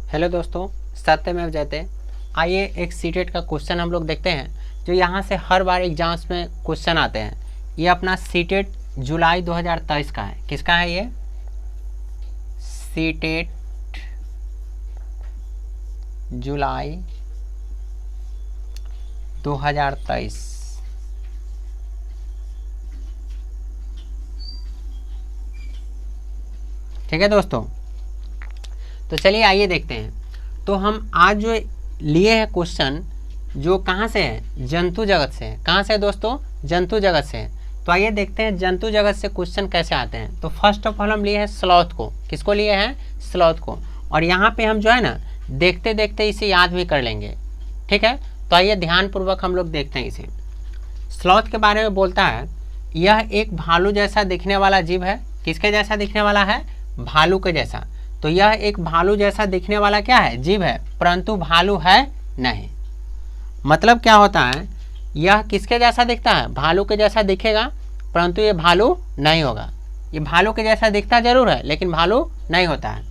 Hello दोस्तों, सत्यमेव जयते। आइए एक सीटेट का क्वेश्चन हम लोग देखते हैं जो यहाँ से हर बार एग्जाम्स में क्वेश्चन आते हैं। ये अपना सीटेट जुलाई 2023 का है। किसका है ये? सीटेट जुलाई 2023। ठीक है दोस्तों, तो चलिए आइए देखते हैं। तो हम आज जो लिए हैं क्वेश्चन जो कहाँ से है? जंतु जगत से है। कहाँ से है दोस्तों? जंतु जगत से है। तो आइए देखते हैं जंतु जगत से क्वेश्चन कैसे आते हैं। तो फर्स्ट ऑफ ऑल हम लिए हैं स्लॉथ को। किसको लिए हैं? स्लॉथ को। और यहाँ पे हम जो है ना देखते देखते इसे याद भी कर लेंगे। ठीक है, तो आइए ध्यानपूर्वक हम लोग देखते हैं इसे। स्लॉथ के बारे में बोलता है यह एक भालू जैसा दिखने वाला जीव है। किसके जैसा दिखने वाला है? भालू के जैसा। तो यह एक भालू जैसा दिखने वाला क्या है? जीव है, परंतु भालू है नहीं। मतलब क्या होता है? यह किसके जैसा दिखता है? भालू के जैसा दिखेगा, परंतु ये भालू नहीं होगा। ये भालू के जैसा दिखता जरूर है लेकिन भालू नहीं होता है।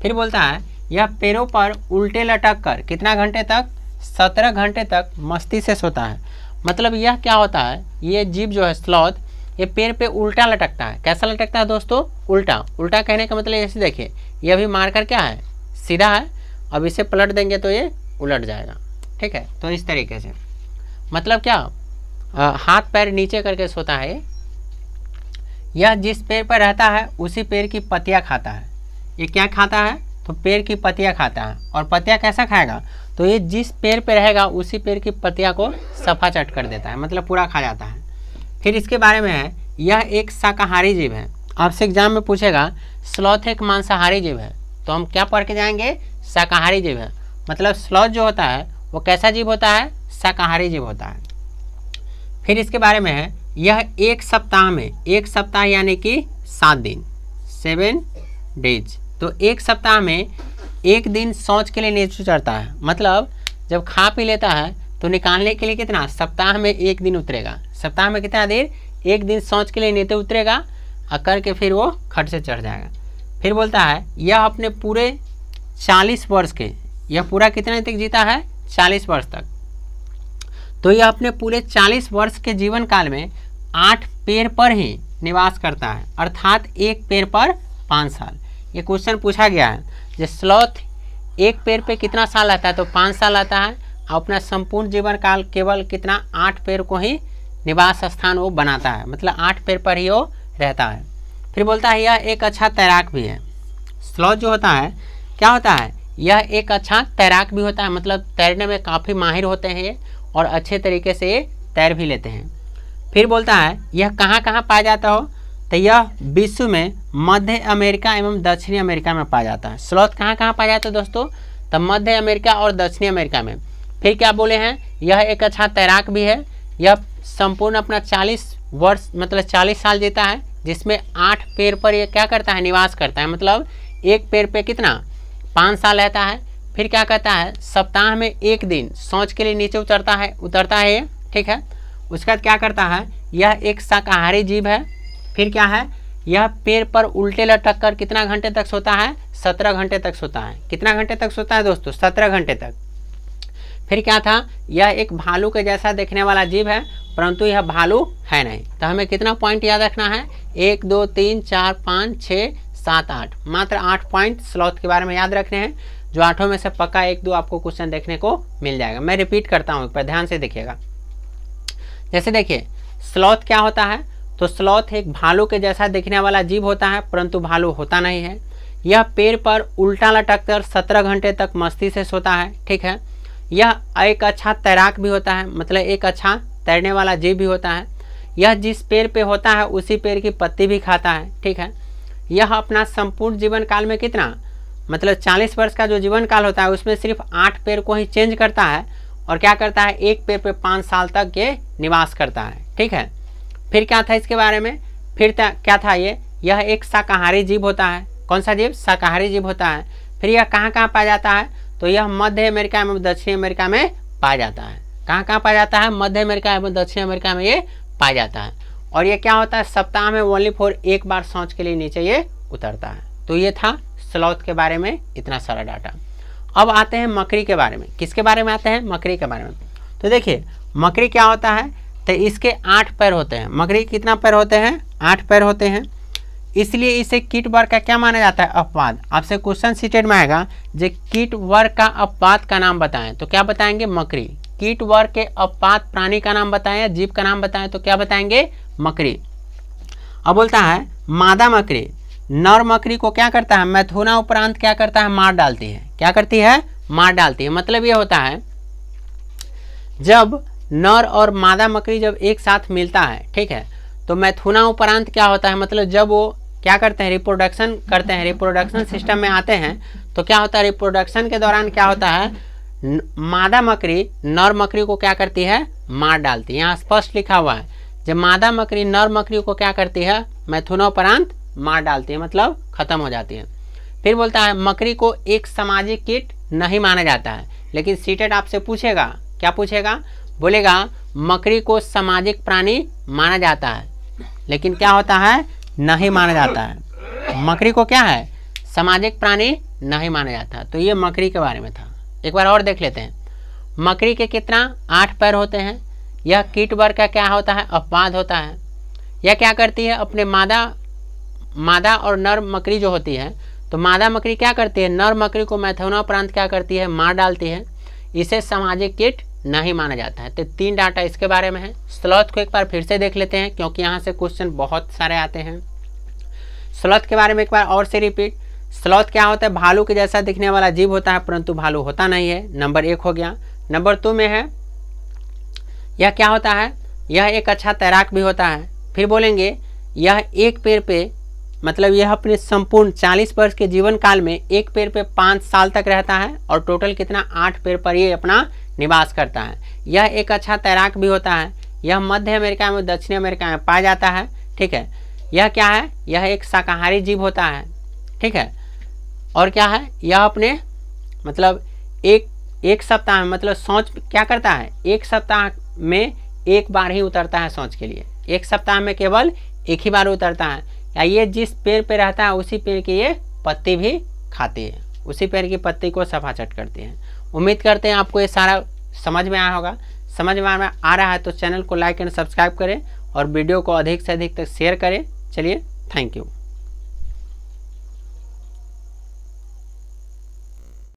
फिर बोलता है यह पैरों पर उल्टे लटक कर कितना घंटे तक? 17 घंटे तक मस्ती से सोता है। मतलब यह क्या होता है? ये जीव जो है स्लॉथ, ये पैर पे उल्टा लटकता है। कैसा लटकता है दोस्तों? उल्टा। उल्टा कहने का मतलब ऐसे देखिए, ये अभी मारकर क्या है? सीधा है। अब इसे पलट देंगे तो ये उलट जाएगा। ठीक है, तो इस तरीके से मतलब क्या, हाथ पैर नीचे करके सोता है। यह जिस पेड़ पर रहता है उसी पेड़ की पत्तियां खाता है। ये क्या खाता है? तो पेड़ की पत्तियां खाता है। और पत्तियां कैसा खाएगा? तो ये जिस पेड़ पे रहेगा उसी पेड़ की पत्तियां को सफा चट कर देता है, मतलब पूरा खा जाता है। फिर इसके बारे में है यह एक शाकाहारी जीव है। आपसे एग्जाम में पूछेगा स्लॉथ एक मांसाहारी जीव है, तो हम क्या पढ़ के जाएंगे? शाकाहारी जीव है। मतलब स्लॉथ जो होता है वो कैसा जीव होता है? शाकाहारी जीव होता है। फिर इसके बारे में है यह एक सप्ताह में, एक सप्ताह यानी कि 7 दिन, 7 डेज। तो एक सप्ताह में एक दिन शौच के लिए नीचे चढ़ता है। मतलब जब खा पी लेता है तो निकालने के लिए कितना? सप्ताह में एक दिन उतरेगा। सप्ताह में कितना देर? एक दिन शौच के लिए नीचे उतरेगा और करके फिर वो खट से चढ़ जाएगा। फिर बोलता है यह अपने पूरे 40 वर्ष के, यह पूरा कितने तक जीता है? 40 वर्ष तक। तो यह अपने पूरे 40 वर्ष के जीवन काल में 8 पेड़ पर ही निवास करता है, अर्थात एक पेड़ पर 5 साल। ये क्वेश्चन पूछा गया है जो स्लॉथ एक पेड़ पे कितना साल रहता है? तो 5 साल रहता है। और अपना संपूर्ण जीवन काल केवल कितना? 8 पेड़ को ही निवास स्थान वो बनाता है, मतलब 8 पेड़ पर ही वो रहता है। फिर बोलता है यह एक अच्छा तैराक भी है। स्लॉथ जो होता है क्या होता है? यह एक अच्छा तैराक भी होता है, मतलब तैरने में काफ़ी माहिर होते हैं ये और अच्छे तरीके से ये तैर भी लेते हैं। फिर बोलता है यह कहाँ कहाँ पाया जाता हो? तो यह विश्व में मध्य अमेरिका एवं दक्षिणी अमेरिका में पाया जाता है। स्लॉथ कहाँ कहाँ पाया जाता है दोस्तों? तो मध्य अमेरिका और दक्षिणी अमेरिका में। फिर क्या बोले हैं? यह एक अच्छा तैराक भी है। यह संपूर्ण अपना 40 वर्ष मतलब 40 साल जीता है, जिसमें 8 पेड़ पर यह क्या करता है? निवास करता है। मतलब एक पेड़ पे कितना? 5 साल रहता है। फिर क्या कहता है? सप्ताह में एक दिन शौच के लिए नीचे उतरता है ये। ठीक है, उसके बाद क्या करता है? यह एक शाकाहारी जीव है। फिर क्या है? यह पेड़ पर उल्टे लटक कर कितना घंटे तक सोता है? 17 घंटे तक सोता है। कितना घंटे तक सोता है दोस्तों? 17 घंटे तक। फिर क्या था? यह एक भालू के जैसा देखने वाला जीव है, परंतु यह भालू है नहीं। तो हमें कितना पॉइंट याद रखना है? 1 2 3 4 5 6 7 8, मात्र 8 पॉइंट स्लॉथ के बारे में याद रखने हैं, जो 8 में से पक्का 1 2 आपको क्वेश्चन देखने को मिल जाएगा। मैं रिपीट करता हूँ, पर ध्यान से देखिएगा। जैसे देखिए स्लॉथ क्या होता है? तो स्लॉथ एक भालू के जैसा दिखने वाला जीव होता है, परंतु भालू होता नहीं है। यह पेड़ पर उल्टा लटक कर 17 घंटे तक मस्ती से सोता है। ठीक है, यह एक अच्छा तैराक भी होता है, मतलब एक अच्छा तैरने वाला जीव भी होता है। यह जिस पेड़ पे होता है उसी पेड़ की पत्ती भी खाता है। ठीक है, यह अपना संपूर्ण जीवन काल में कितना? मतलब 40 वर्ष का जो जीवन काल होता है उसमें सिर्फ 8 पेड़ को ही चेंज करता है और क्या करता है? एक पेड़ पे 5 साल तक ये निवास करता है। ठीक है, फिर क्या था इसके बारे में? फिर क्या था ये? यह एक शाकाहारी जीव होता है। कौन सा जीव? शाकाहारी जीव होता है। फिर यह कहाँ कहाँ पाया जाता है? तो यह मध्य अमेरिका एवं दक्षिणी अमेरिका में पाया जाता है। कहाँ कहाँ पाया जाता है? मध्य अमेरिका एवं दक्षिणी अमेरिका में ये पाया जाता है। और ये क्या होता है? सप्ताह में ओनली फॉर एक बार शौच के लिए नीचे ये उतरता है। तो ये था स्लॉथ के बारे में इतना सारा डाटा। अब आते हैं मकड़ी के बारे में। किसके बारे में आते हैं? मकड़ी के बारे में। तो देखिए मकड़ी क्या होता है, तो इसके 8 पैर होते हैं। मकड़ी कितना पैर होते हैं? 8 पैर होते हैं, इसलिए इसे कीट वर्ग का क्या माना जाता है? अपवाद। आपसे क्वेश्चन सीटेड में आएगा जो कीट वर्ग का अपवाद का नाम बताएं, तो क्या बताएंगे? मकड़ी। कीट वर्ग के अपवाद प्राणी का नाम बताएं, जीव का नाम बताएं, तो क्या बताएंगे? मकड़ी। अब बोलता है मादा मकड़ी नर मकड़ी को क्या करता है? मैथुना उपरांत क्या करता है? मार डालती है। क्या करती है? मार डालती है। मतलब ये होता है जब नर और मादा मकड़ी जब एक साथ मिलता है, ठीक है, तो मैथुना उपरांत क्या होता है? मतलब जब वो क्या करते हैं? रिप्रोडक्शन करते हैं, रिप्रोडक्शन सिस्टम में आते हैं, तो क्या होता है? रिप्रोडक्शन के दौरान क्या होता है? मादा मकड़ी नर मकड़ी को क्या करती है? मार डालती है। यहाँ स्पष्ट लिखा हुआ है जब मादा मकड़ी नर मकड़ी को क्या करती है? मैथुनोपरांत मार डालती है, मतलब खत्म हो जाती है। फिर बोलता है मकड़ी को एक सामाजिक कीट नहीं माना जाता है, लेकिन सीटेट आपसे पूछेगा, क्या पूछेगा? बोलेगा मकड़ी को सामाजिक प्राणी माना जाता है, लेकिन क्या होता है? नहीं माना जाता है। मकड़ी को क्या है? सामाजिक प्राणी नहीं माना जाता। तो ये मकड़ी के बारे में था। एक बार और देख लेते हैं। मकड़ी के कितना? 8 पैर होते हैं। यह कीट वर्ग का क्या होता है? अपवाद होता है। यह क्या करती है? अपने मादा और नर मकड़ी जो होती है, तो मादा मकड़ी क्या करती है? नर मकड़ी को मैथुनोपरांत क्या करती है? मार डालती है। इसे सामाजिक कीट नहीं माना जाता है। तो 3 डाटा इसके बारे में है। स्लॉथ को एक बार फिर से देख लेते हैं, क्योंकि यहाँ से क्वेश्चन बहुत सारे आते हैं। स्लॉथ के बारे में एक बार और से रिपीट। स्लॉथ क्या होता है? भालू के जैसा दिखने वाला जीव होता है, परंतु भालू होता नहीं है। नंबर 1 हो गया। नंबर 2 में है यह क्या होता है? यह एक अच्छा तैराक भी होता है। फिर बोलेंगे यह एक पेड़ पे, मतलब यह अपने संपूर्ण 40 वर्ष के जीवन काल में एक पेड़ पे 5 साल तक रहता है, और टोटल कितना? 8 पेड़ पर ये अपना निवास करता है। यह एक अच्छा तैराक भी होता है। यह मध्य अमेरिका में, दक्षिण अमेरिका में पाया जाता है, ठीक है। यह क्या है? यह एक शाकाहारी जीव होता है, ठीक है। और क्या है? यह अपने मतलब एक सप्ताह में, मतलब शौच क्या करता है? एक सप्ताह में एक बार ही उतरता है शौच के लिए। एक सप्ताह में केवल एक ही बार उतरता है। या ये जिस पेड़ पे रहता है उसी पेड़ की ये पत्ती भी खाती है, उसी पेड़ की पत्ती को सफाचट करती है। उम्मीद करते हैं आपको ये सारा समझ में आया होगा। समझ में आ रहा है तो चैनल को लाइक एंड सब्सक्राइब करें और वीडियो को अधिक से अधिक तक शेयर करें। चलिए, थैंक यू।